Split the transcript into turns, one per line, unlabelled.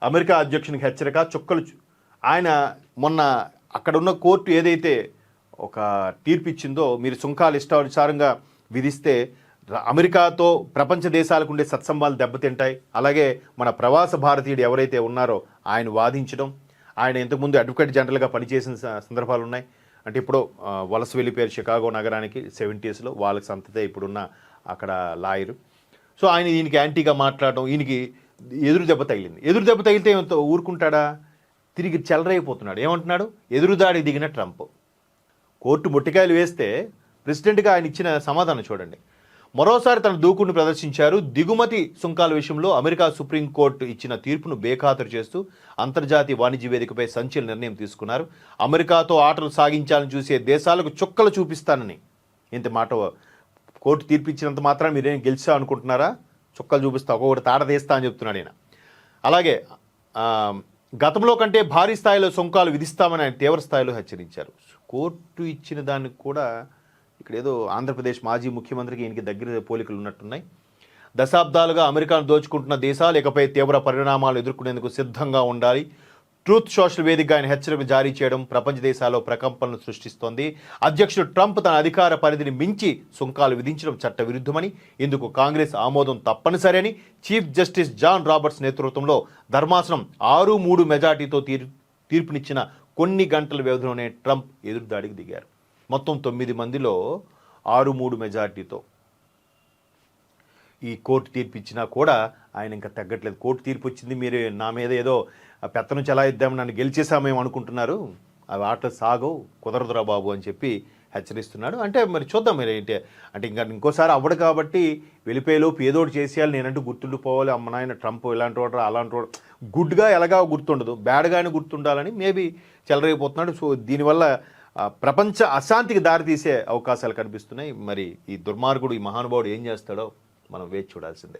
America అధ్యక్షునికి హెచ్చరిక ఆయన మొన్న అక్కడ ఉన్న కోర్టు ఏదైతే ఒక తీర్పు ఇచ్చిందో, మీరు సుంకాలు ఇష్టానుసారంగా విధిస్తే అమెరికాతో ప్రపంచ దేశాలకు ఉండే సత్సంబాలు దెబ్బతింటాయి. అలాగే మన ప్రవాస భారతీయుడు ఎవరైతే ఉన్నారో ఆయన వాదించడం, ఆయన ఇంతకుముందు అడ్వకేట్ జనరల్గా పనిచేసిన సందర్భాలు ఉన్నాయి. అంటే ఇప్పుడు వలస వెళ్ళిపోయారు షికాగో నగరానికి 70s వాళ్ళకి సంతతే ఇప్పుడున్న అక్కడ లాయరు. సో ఆయన దీనికి యాంటీగా మాట్లాడడం, ఈయనకి ఎదురు దెబ్బ తగిలింది. ఎదురు దెబ్బ తగిలితే ఊరుకుంటాడా? తిరిగి చెలరైపోతున్నాడు. ఏమంటున్నాడు? ఎదురుదాడికి దిగిన ట్రంప్. కోర్టు మొట్టికాయలు వేస్తే ప్రెసిడెంట్గా ఆయన ఇచ్చిన సమాధానం చూడండి. మరోసారి తన దూకుడును ప్రదర్శించారు. దిగుమతి సుంకాల విషయంలో అమెరికా సుప్రీంకోర్టు ఇచ్చిన తీర్పును బేఖాతరు చేస్తూ అంతర్జాతీయ వాణిజ్య వేదికపై సంచలన నిర్ణయం తీసుకున్నారు. అమెరికాతో ఆటలు సాగించాలని చూసే దేశాలకు చుక్కలు చూపిస్తానని. ఇంత మాట కోర్టు తీర్పు ఇచ్చినంత మాత్రం మీరేం గెలిచా అనుకుంటున్నారా? చుక్కలు చూపిస్తా, ఒక్కొక్కటి తాడ తీస్తా అని చెప్తున్నాడు ఆయన. అలాగే గతంలో కంటే భారీ స్థాయిలో సుంకాలు విధిస్తామని ఆయన తీవ్ర స్థాయిలో హెచ్చరించారు. కోర్టు ఇచ్చిన దానికి కూడా ఇక్కడ ఏదో ఆంధ్రప్రదేశ్ మాజీ ముఖ్యమంత్రికి ఈయనకి దగ్గర పోలికలు ఉన్నట్టున్నాయి. దశాబ్దాలుగా అమెరికాను దోచుకుంటున్న దేశాలు ఇకపై తీవ్ర పరిణామాలు ఎదుర్కొనేందుకు సిద్ధంగా ఉండాలి. ట్రూత్ సోషల్ వేదికగా ఆయన హెచ్చరిక జారీ చేయడం ప్రపంచ దేశాల్లో ప్రకంపనలు సృష్టిస్తోంది. అధ్యక్షుడు ట్రంప్ తన అధికార పరిధిని మించి సుంకాలు విధించడం చట్టవిరుద్ధమని, ఇందుకు కాంగ్రెస్ ఆమోదం తప్పనిసరి అని చీఫ్ జస్టిస్ జాన్ రాబర్ట్స్ నేతృత్వంలో ధర్మాసనం 6-3 మెజార్టీతో తీర్పునిచ్చిన కొన్ని గంటల వ్యవధిలోనే ట్రంప్ ఎదురుదాడికి దిగారు. మొత్తం 9 మందిలో 6-3 మెజార్టీతో ఈ కోర్టు తీర్పు ఇచ్చినా కూడా ఆయన ఇంకా తగ్గట్లేదు. కోర్టు తీర్పు వచ్చింది, మీరు నా మీద ఏదో పెత్తనం చెలాయిద్దామని నన్ను గెలిచేసామేమో అనుకుంటున్నారు, అవి ఆటలు సాగవు, కుదరదురా బాబు అని చెప్పి హెచ్చరిస్తున్నాడు. అంటే మరి చూద్దాం మీరు ఏంటి అంటే ఇంకోసారి అవ్వడు కాబట్టి వెళ్ళిపోయేలోపు ఏదోటి చేసేయాలి, నేనంటూ గుర్తుండిపోవాలి. అమ్మ నాయన ట్రంప్ ఇలాంటి వాడు అలాంటి వాడు, గుడ్గా ఎలాగా గుర్తుండదు, బ్యాడ్గానే గుర్తుండాలని మేబీ చెలరైపోతున్నాడు. సో దీనివల్ల ప్రపంచ అశాంతికి దారితీసే అవకాశాలు కనిపిస్తున్నాయి. మరి ఈ దుర్మార్గుడు, ఈ మహానుభావుడు ఏం చేస్తాడో మనం వేచి చూడాల్సిందే.